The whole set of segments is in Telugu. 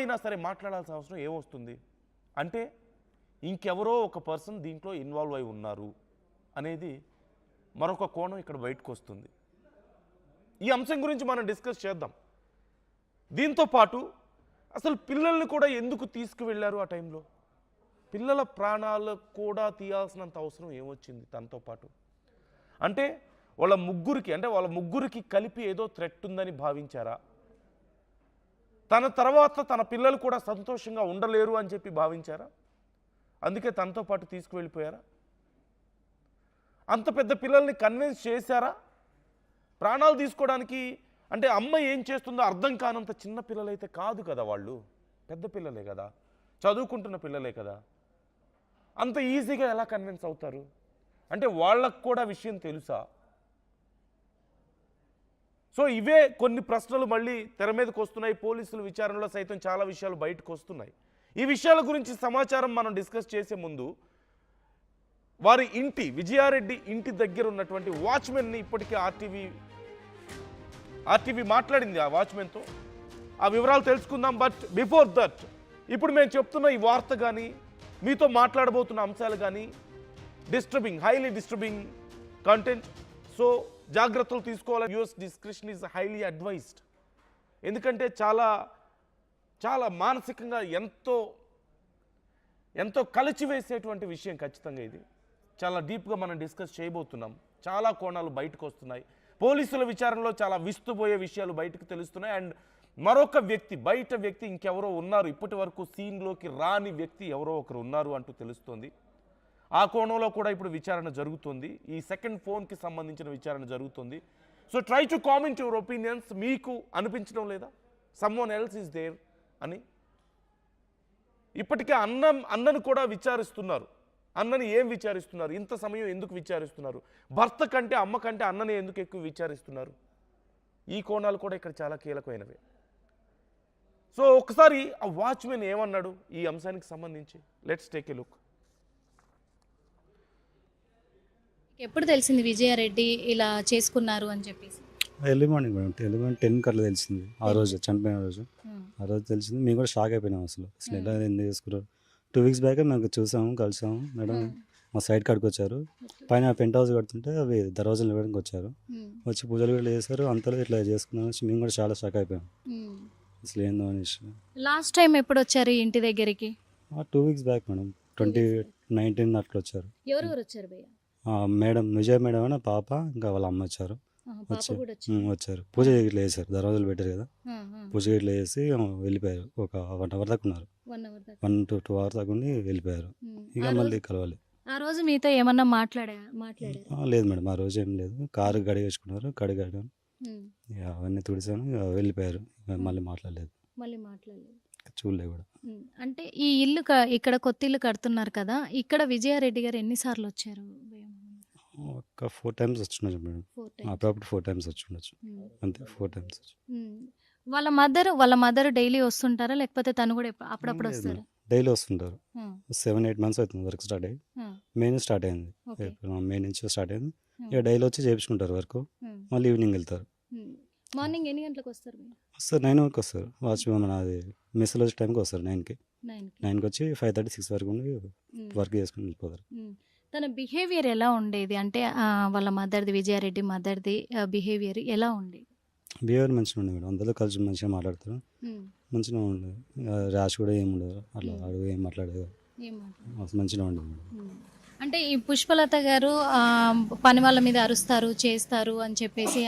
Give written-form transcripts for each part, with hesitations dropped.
అయినా సరే మాట్లాడాల్సిన అవసరం ఏమొస్తుంది అంటే ఇంకెవరో ఒక పర్సన్ దీంట్లో ఇన్వాల్వ్ అయి ఉన్నారు అనేది మరొక కోణం ఇక్కడ బయటకు వస్తుంది. ఈ అంశం గురించి మనం డిస్కస్ చేద్దాం. దీంతో పాటు అసలు పిల్లల్ని కూడా ఎందుకు తీసుకువెళ్ళారు ఆ టైంలో? పిల్లల ప్రాణాలు కూడా తీయాల్సినంత అవసరం ఏమొచ్చింది తనతో పాటు? అంటే వాళ్ళ ముగ్గురికి కలిపి ఏదో థ్రెట్ ఉందని భావించారా? తన తర్వాత తన పిల్లలు కూడా సంతోషంగా ఉండలేరు అని చెప్పి భావించారా? అందుకే తనతో పాటు తీసుకువెళ్ళిపోయారా? అంత పెద్ద పిల్లల్ని కన్విన్స్ చేశారా ప్రాణాలు తీసుకోవడానికి? అంటే అమ్మ ఏం చేస్తుందో అర్థం కానంత చిన్న పిల్లలైతే కాదు కదా, వాళ్ళు పెద్ద పిల్లలే కదా, చదువుకుంటున్న పిల్లలే కదా. అంత ఈజీగా ఎలా కన్విన్స్ అవుతారు? అంటే వాళ్ళకు కూడా విషయం తెలుసా? సో ఇవే కొన్ని ప్రశ్నలు మళ్ళీ తెర మీదకి వస్తున్నాయి. పోలీసుల విచారణలో సైతం చాలా విషయాలు బయటకు వస్తున్నాయి. ఈ విషయాల గురించి సమాచారం మనం డిస్కస్ చేసే ముందు వారి ఇంటి విజయారెడ్డి ఇంటి దగ్గర ఉన్నటువంటి వాచ్మెన్ని ఇప్పటికే ఆర్టీవీ మాట్లాడింది ఆ వాచ్మెన్తో. ఆ వివరాలు తెలుసుకుందాం. బట్ బిఫోర్ దట్ ఇప్పుడు మేము చెప్తున్న ఈ వార్త కానీ మీతో మాట్లాడబోతున్న అంశాలు కానీ హైలీ డిస్టర్బింగ్ కంటెంట్. సో జాగ్రత్తలు తీసుకోవాలి. US description is highly advised. ఎందుకంటే చాలా చాలా మానసికంగా ఎంతో కలిచివేసేటువంటి విషయం ఖచ్చితంగా ఇది. చాలా డీప్గా మనం డిస్కస్ చేయబోతున్నాం. చాలా కోణాలు బయటకు వస్తున్నాయి. పోలీసుల విచారణలో చాలా విస్తుపోయే విషయాలు బయటకు తెలుస్తున్నాయి. అండ్ మరొక బయట వ్యక్తి ఇంకెవరో ఉన్నారు, ఇప్పటి వరకు సీన్లోకి రాని వ్యక్తి ఎవరో ఒకరు ఉన్నారు అంటూ తెలుస్తోంది. ఆ కోణంలో కూడా ఇప్పుడు విచారణ జరుగుతుంది. ఈ సెకండ్ ఫోన్కి సంబంధించిన విచారణ జరుగుతుంది. So try to comment your opinions. మీకు అనిపించడం లేదా సమ్వన్ ఎల్స్ ఈజ్ దేర్ అని? ఇప్పటికే అన్నను కూడా విచారిస్తున్నారు. అన్నని ఏం విచారిస్తున్నారు? ఇంత సమయం ఎందుకు విచారిస్తున్నారు? భర్త కంటే అమ్మ కంటే అన్నని ఎందుకు ఎక్కువ విచారిస్తున్నారు? ఈ కోణాలు కూడా ఇక్కడ చాలా కీలకమైనవి. సో ఒకసారి ఆ వాచ్మెన్ ఏమన్నాడు ఈ అంశానికి సంబంధించి? Let's take a look. ఎప్పుడు తెలిసింది విజయారెడ్డి ఇలా చేసుకున్నారు అని చెప్పేసి? Early morning madam, early morning 10 కట్లా తెలిసింది. ఆ రోజు చనిపోయిన రోజు తెలిసింది. మేము కూడా షాక్ అయిపోయినాం. అసలు ఎలా ఎందుకు చేసుకున్నారు? 2 వీక్స్ బ్యాక్ మేము చూసాము, కలిసాము. మేడం మా సైడ్ కాడికి వచ్చారు. పైన పెంట్ హౌస్ కడుతుంటే అవి దర్వాజాలు ఇవ్వడానికి వచ్చారు. వచ్చి పూజలు కూడా చేశారు. అంతలో ఇట్లా చేసుకున్నాం. మేము కూడా చాలా షాక్ అయిపోయాం అసలు ఏందో అనేసి. లాస్ట్ టైం ఎప్పుడు వచ్చారు ఇంటి దగ్గరికి? 2 వీక్స్ బ్యాక్ మేడం, 2019 అట్లా వచ్చారు. ఎవరెవరు వచ్చారు భయ్య? మేడం విజయ మేడం అని పాప, ఇంకా వాళ్ళ అమ్మ వచ్చారు. వచ్చారు పూజ ఇట్లా చేశారు. దర్వాజాలు పెట్టారు కదా, పూజ ఇట్లా చేసి వెళ్ళిపోయారు. ఒక 1 అవర్ దాకా ఉన్నారు. 1 to 2 hours దాకా ఉండి వెళ్ళిపోయారు. ఇక మళ్ళీ కలవాలి. ఆ రోజు మీతో ఏమన్నా లేదు మేడం, ఆ రోజు ఏం లేదు. కారు గడిగేసుకున్నారు, కడిగాడు, అవన్నీ తుడిసాను, వెళ్ళిపోయారు. మళ్ళీ మాట్లాడలేదు, చూడలే కూడా. అంటే ఈ ఇల్లు ఇక్కడ కొత్త ఇల్లు కడుతున్నారు కదా, ఇక్కడ విజయారెడ్డి గారు ఎన్నిసార్లు వచ్చారు? ఒక 4 times వచ్చిండొచ్చు మేడం. అప్పుడప్పుడు 4 times వచ్చి ఉండొచ్చు, అంతే. 4 times. వాళ్ళ మదర్ డైలీ వస్తుంటారా, లేకపోతే తను కూడా అప్పుడప్పుడు వస్తారు? డైలీ వస్తుంటారు. 7-8 months అవుతుంది వర్క్ స్టార్ట్ అయ్యి. మే నుంచి స్టార్ట్ అయింది. మే నుంచి స్టార్ట్ అయింది. ఇక డైలీ వచ్చి చేయించుకుంటారు వర్క్. మళ్ళీ ఈవినింగ్ వెళ్తారు. మార్నింగ్ ఎన్ని గంటలకు వస్తారు? వస్తారు 9 వరకు వస్తారు. వాచ్మెన్ అది మెస్సులో వచ్చే టైంకి వస్తారు. 9కి వచ్చి 5:30-6 వరకు ఉండి వర్క్ చేసుకుని వెళ్ళిపోతారు. తన బిహేవియర్ ఎలా ఉండేది? అంటే వాళ్ళ మదర్ది, విజయారెడ్డి మదర్ది బిహేవియర్ ఎలా ఉండేది? బిహేవియర్ మంచిగా ఉండేది మేడం. అందరితో కలిసి మంచిగా మాట్లాడతారు. మంచిగా ఉండేది. ర్యాష్ కూడా ఏమి ఉండదు. అట్లా అడుగు ఏం మాట్లాడేది, మంచిగా ఉండేది మేడం. అంటే ఈ పుష్పలత గారు పని వాళ్ళ మీద అరుస్తారు, చేస్తారు అని చెప్పేసి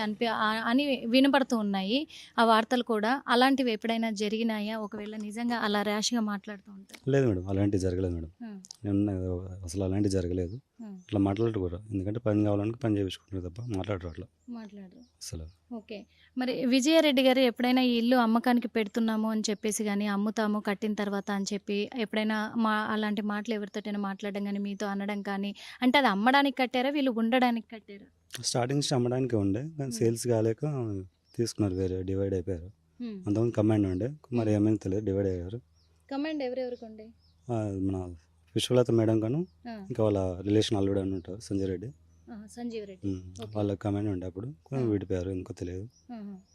అని వినపడుతూ ఉన్నాయి ఆ వార్తలు కూడా. అలాంటివి ఎప్పుడైనా జరిగినాయా? ఒకవేళ నిజంగా అలా ర్యాష్గా మాట్లాడుతూ ఉంటారు? లేదు మేడం, అలాంటివి జరగలేదు మేడం. అసలు అలాంటివి జరగలేదు. అట్లా మాట్లాడరు కూడా. ఎందుకంటే పని కావాలంటే పని చేయించుకుంటారు తప్ప మాట్లాడరు అసలు. ఓకే, మరి విజయారెడ్డి గారు ఎప్పుడైనా ఈ ఇల్లు అమ్మకానికి పెడుతున్నాము అని చెప్పేసి కానీ, అమ్ముతాము కట్టిన తర్వాత అని చెప్పి ఎప్పుడైనా అలాంటి మాటలు ఎవరితోటైనా మాట్లాడడం కానీ, మీతో అనడం కానీ, అంటే అది అమ్మడానికి కట్టారా, వీళ్ళు ఉండడానికి కట్టారా? స్టార్టింగ్ నుంచి అమ్మడానికి ఉండే, కానీ సేల్స్ కాలేక తీసుకున్నారు, వేరే డివైడ్ అయిపోయారు. అంతకుముందు కమాండ్ ఉండే, మరి ఏమైనా తెలియదు, డివైడ్ అయ్యారు. కమాండ్ ఎవరెవరికి ఉండే? మన పుష్పలత మేడం గాను, ఇంకా వాళ్ళ రిలేషన్ అల్లుడు అని ఉంటారు, సంజయ్ రెడ్డి. సంజీవ్ రెడ్డి. వాళ్ళ కమెంట్ ఉండే అప్పుడు కొంచెం విడిపోయారు, ఎందుకో తెలియదు.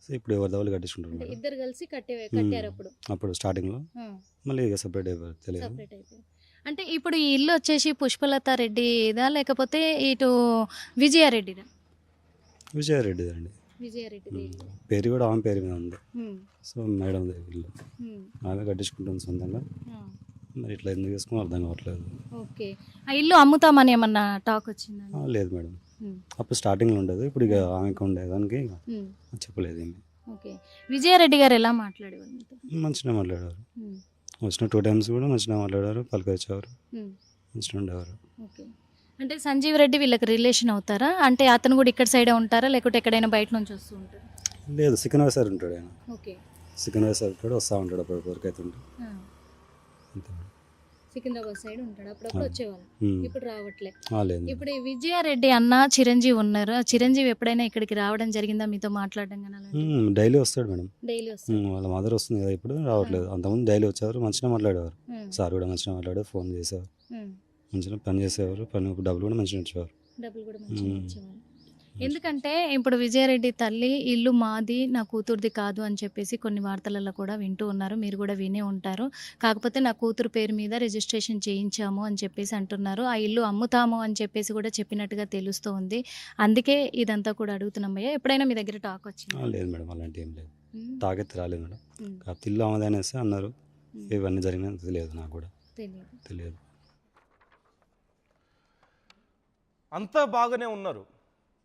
సో ఇప్పుడు ఎవరి వాళ్ళు కట్టించుకుంటారు అంటే మేడం. ఇద్దరు కలిసి కట్టారు అప్పుడు. అప్పుడు స్టార్టింగ్లో మళ్ళీ ఇక సపరేట్ అయిపోయారు, తెలియదు. సపరేట్ అయిపోయారు. అంటే ఇప్పుడు ఈ ఇల్లు వచ్చేసి పుష్పలత రెడ్డిదా లేకపోతే ఇటు విజయారెడ్డిదా? విజయారెడ్డి అండి. విజయారెడ్డిది ఇల్లు. పేరు కూడా ఆమె పేరు మీద ఉంది. ఉమ్, సో మేడం ఇల్లు ఉమ్, ఆమె కట్టించుకుంటుంది సొంతంగా. ఆ, మరి ఇట్లా ఎందుకు చేసుకుని అర్థం కావట్లేదు. ఓకే. ఆ ఇల్లు అమ్ముతామని ఏమన్నా టాక్ వచ్చిందండి? లేదు మేడం, ఉమ్, అప్పుడు స్టార్టింగ్లో ఉండదు, ఇప్పుడు ఇక ఆమెకు ఉండేదానికి ఇక ఉమ్, చెప్పలేదు ఏమి. ఓకే. విజయారెడ్డి గారు ఎలా మాట్లాడేవారు మీతో? మంచిగా మాట్లాడారు, ఉమ్, వచ్చిన 2 times కూడా మంచిగా మాట్లాడారు, పలకరించారు, ఉమ్, మంచిగా ఉండేవారు. ఓకే. అంటే సంజీవ్ రెడ్డి వీళ్ళకి రిలేషన్ అవుతారా? అంటే అతను కూడా ఇక్కడ సైడే ఉంటారా లేకపోతే ఎక్కడైనా బయట నుంచి వస్తూ ఉంటారా? లేదు, సికింద్రాబాద్ సార్ ఉంటాడు ఆయన. ఓకే. సికింద్రాబాద్ సార్ ఉంటాడు, వస్తూ ఉంటాడు అప్పుడప్పుడు అయితే ఉంటాడు ఆ, అంతే మేడం. సికింద్రాబాద్ సైడ్ ఉంటాడు, అప్పుడప్పుడు వచ్చేవాళ్ళు. ఇప్పుడు రావట్లే. లేదు ఇప్పుడు ఈ విజయారెడ్డి అన్న చిరంజీవి ఉన్నారు. ఆ చిరంజీవి ఎప్పుడైనా ఇక్కడికి రావడం జరిగిందా, మీతో మాట్లాడడం కానీ అలాంటి? డైలీ వస్తాడు మేడం. డైలీ వస్తారు. వాళ్ళ మదర్ వస్తుంది కదా, ఇప్పుడు రావట్లేదు. అంతకుముందు డైలీ వచ్చేవారు, మంచిగా మాట్లాడేవారు. ఉమ్, సార్ కూడా మంచిగా మాట్లాడారు, ఫోన్ చేసేవారు, ఉమ్, మంచిగా పని చేసేవారు, డబ్బులు కూడా మంచిగా ఇచ్చేవారు. డబ్బులు కూడా మంచిగా ఇచ్చేవాళ్ళు. ఎందుకంటే ఇప్పుడు విజయారెడ్డి తల్లి ఇల్లు మాది, నా కూతురుది కాదు అని చెప్పేసి కొన్ని వార్తలలో కూడా వింటూ ఉన్నారు, మీరు కూడా వినే ఉంటారు. కాకపోతే నా కూతురు పేరు మీద రిజిస్ట్రేషన్ చేయించాము అని చెప్పేసి అంటున్నారు. ఆ ఇల్లు అమ్ముతాము అని చెప్పేసి కూడా చెప్పినట్టుగా తెలుస్తూ ఉంది. అందుకే ఇదంతా కూడా అడుగుతున్నాం. భయ్య, ఎప్పుడైనా మీ దగ్గర టాక్ వచ్చింది? లేదు మేడం, అలాంటి ఏం లేదు, ఉమ్, తాగెత్తి రాలేదు మేడం. ఉమ్, కాకపోతే ఇల్లు ఆమెది అనేసి అన్నారు, ఉమ్, ఇవన్నీ జరిగినా తెలియదు, నాకు కూడా తెలియదు. తెలియదు. అంతా బాగానే ఉన్నారు.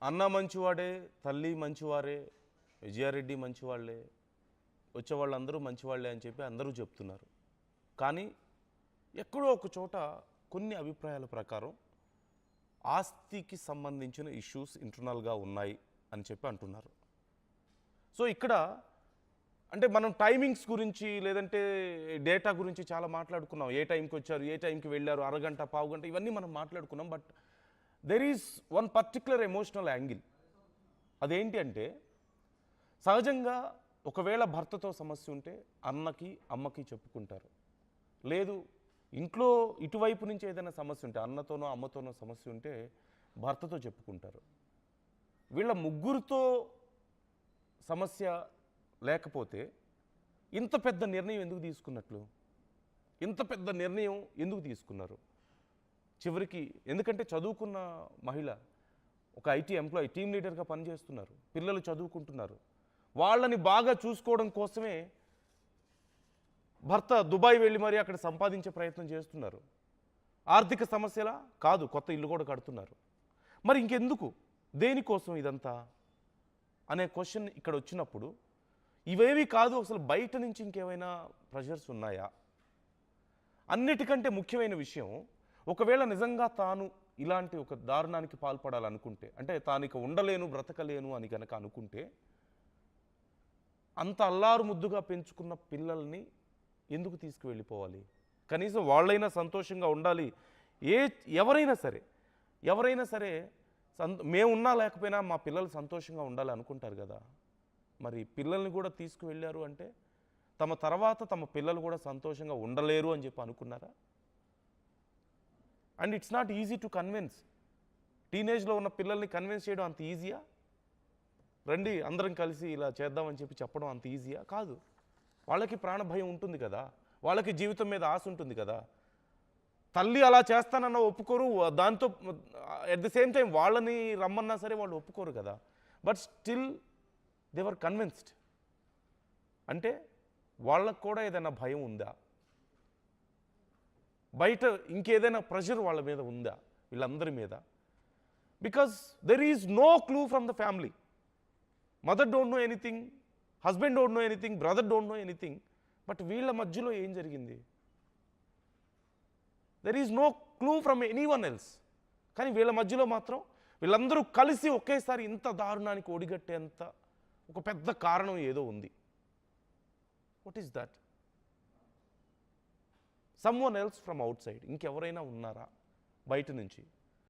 అన్న మంచివాడే, తల్లి మంచివారే, విజయారెడ్డి మంచివాళ్లే, వచ్చేవాళ్ళందరూ మంచివాళ్లే అని చెప్పి అందరూ చెప్తున్నారు. కానీ ఎక్కడో ఒక చోట కొన్ని అభిప్రాయాల ప్రకారం ఆస్తికి సంబంధించిన ఇష్యూస్ ఇంటర్నల్గా ఉన్నాయి అని చెప్పి అంటున్నారు. సో ఇక్కడ అంటే మనం టైమింగ్స్ గురించి లేదంటే డేటా గురించి చాలా మాట్లాడుకున్నాం. ఏ టైంకి వచ్చారు, ఏ టైంకి వెళ్ళారు, అరగంట, పావుగంట, ఇవన్నీ మనం మాట్లాడుకున్నాం. But there is one particular emotional angle. అదేంటి అంటే, సహజంగా ఒకవేళ భర్తతో సమస్య ఉంటే అన్నకి అమ్మకి చెప్పుకుంటారు. లేదు ఇంట్లో ఇటువైపు నుంచి ఏదైనా సమస్య ఉంటే, అన్నతోనో అమ్మతోనో సమస్య ఉంటే భర్తతో చెప్పుకుంటారు. వీళ్ళ ముగ్గురితో సమస్య లేకపోతే ఇంత పెద్ద నిర్ణయం ఎందుకు తీసుకున్నట్లు? ఇంత పెద్ద నిర్ణయం ఎందుకు తీసుకున్నారు చివరికి? ఎందుకంటే చదువుకున్న మహిళ, ఒక ఐటీ ఎంప్లాయీ, టీమ్ లీడర్గా పనిచేస్తున్నారు, పిల్లలు చదువుకుంటున్నారు. వాళ్ళని బాగా చూసుకోవడం కోసమే భర్త దుబాయ్ వెళ్ళి మరీ అక్కడ సంపాదించే ప్రయత్నం చేస్తున్నారు. ఆర్థిక సమస్యలా కాదు, కొత్త ఇల్లు కూడా కడుతున్నారు. మరి ఇంకెందుకు, దేనికోసం ఇదంతా అనే క్వశ్చన్ ఇక్కడ వచ్చినప్పుడు, ఇవేవి కాదు, అసలు బయట నుంచి ఇంకేమైనా ప్రెషర్స్ ఉన్నాయా? అన్నిటికంటే ముఖ్యమైన విషయం, ఒకవేళ నిజంగా తాను ఇలాంటి ఒక దారుణానికి పాల్పడాలనుకుంటే, అంటే తాను ఇక ఉండలేను, బ్రతకలేను అని కనుక అనుకుంటే, అంత అల్లారు ముద్దుగా పెంచుకున్న పిల్లల్ని ఎందుకు తీసుకువెళ్ళిపోవాలి? కనీసం వాళ్ళైనా సంతోషంగా ఉండాలి. ఎవరైనా సరే మేమున్నా లేకపోయినా మా పిల్లలు సంతోషంగా ఉండాలి అనుకుంటారు కదా. మరి పిల్లల్ని కూడా తీసుకువెళ్ళారు అంటే తమ తర్వాత తమ పిల్లలు కూడా సంతోషంగా ఉండలేరు అని చెప్పి అనుకున్నారా? And it's not easy to convince. టీనేజ్లో ఉన్న పిల్లల్ని కన్విన్స్ చేయడం అంత ఈజీయా? రండి అందరం కలిసి ఇలా చేద్దామని చెప్పి చెప్పడం అంత ఈజీయా? కాదు. వాళ్ళకి ప్రాణభయం ఉంటుంది కదా, వాళ్ళకి జీవితం మీద ఆశ ఉంటుంది కదా. తల్లి అలా చేస్తానన్న ఒప్పుకోరు, దాంతో ఎట్ ది సేమ్ టైం వాళ్ళని రమ్మన్నా సరే వాళ్ళు ఒప్పుకోరు కదా. But still they were convinced. అంటే వాళ్ళకు కూడా ఏదైనా భయం ఉందా? బయట ఇంకేదైనా ప్రెషర్ వాళ్ళ మీద ఉందా, వీళ్ళందరి మీద? Because there is no clue from the family. Mother don't know anything, husband don't know anything, brother don't know anything. But వీళ్ళ మధ్యలో ఏం జరిగింది? There is no clue from anyone else. కానీ వీళ్ళ మధ్యలో మాత్రం వీళ్ళందరూ కలిసి ఒకేసారి ఇంత దారుణానికి ఒడిగట్టేంత ఒక పెద్ద కారణం ఏదో ఉంది. What is that? Someone else from out side, ఇంకెవరైనా ఉన్నారా బయట నుంచి?